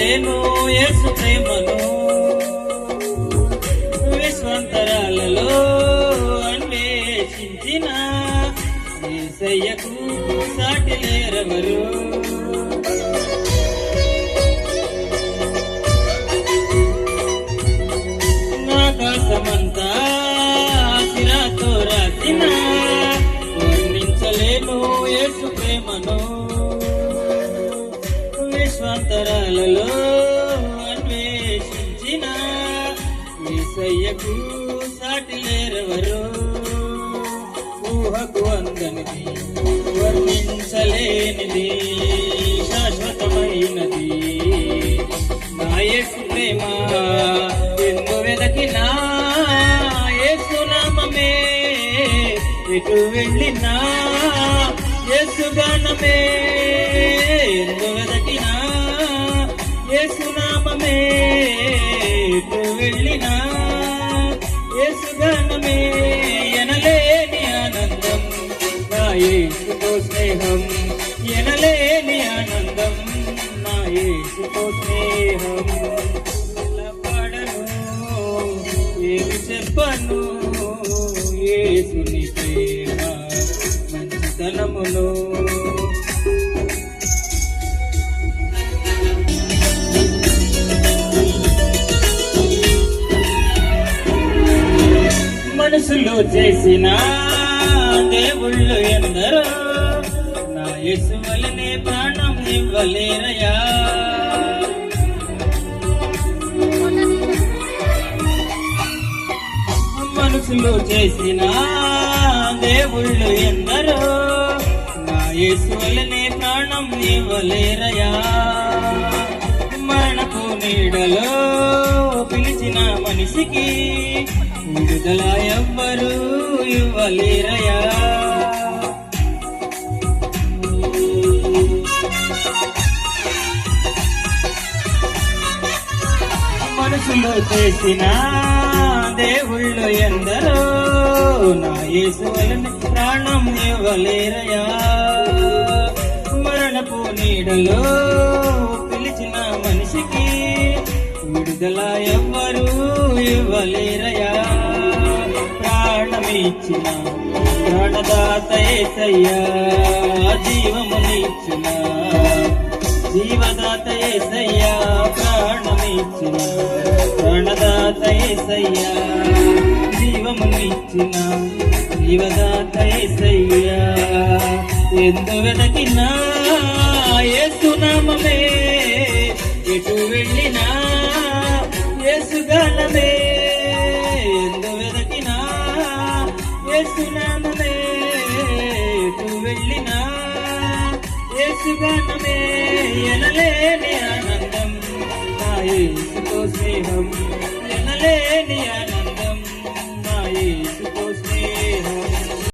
వర్ణించలేను యేసు ప్రేమను. విశ్వంతరాలలో అన్వేషించిన యేసయ్యకు సాటి లేరెవరు. ఆకాశమంతా శిరాతో రాసిన వర్ణించలేను యేసు ప్రేమను. విశ్వాంతరాలలో అన్వేషించిన యేసయ్యకు సాటి లేరెవరు. ఊహకు అందనిది వర్ణించలేనిది శాశ్వతమైనది నా యేసు ప్రేమ. ఎందు వెదకినా యేసు నామమే, ఎటు వెళ్ళినా యేసు గానమే. ఎందు వెదకినా యేసు నామమే, ఎటు వెళ్ళినా యేసు గానమే. ఎనలేని ఆనందం నా యేసుతో స్నేహం, ఎనలేని ఆనందం నా యేసుతో స్నేహం. ఏమి చెప్పను యేసుని ప్రేమ మంచితనమును. మనసులో చేసిన దేవుళ్ళు ఎందరో నా యేసు వలనే ప్రాణం ఇవ్వలేరయా. మనసులో చేసిన దేవుళ్ళు ఎందరో నా యేసు వలనే ప్రాణం ఇవ్వలేరయా. మరణపు నీడలో పిలిచిన మనిషికి విడుదల ఎవ్వరూ ఇవ్వలేరయా. మనసులో చేసిన దేవుళ్ళు ఎందరో నా యేసు వలనే ప్రాణం ఇవ్వలేరయా. మరణపు నీడలో పిలిచిన మనిషికి విడుదల ఎవ్వరూ ఇవ్వలేరయా. ప్రాణమిచ్చిన ప్రాణదాత యేసయ్యా, జీవమునిచ్చిన జీవదాత యేసయ్యా, ప్రాణమిచ్చిన ప్రాణదాత యేసయ్యా, జీవమునిచ్చిన జీవదాత యేసయ్యా. ఎందు వెదకినా యేసు నామమే, ఎటు వెళ్ళినా యేసు గానమే. ఎందు వెదకినా యేసు నామమే, ఎటు వెళ్ళినా యేసు గానమే. ఎనలేని ఆనందం నా యేసుతో స్నేహం, ఎనలేని ఆనందం నా యేసుతో స్నేహం.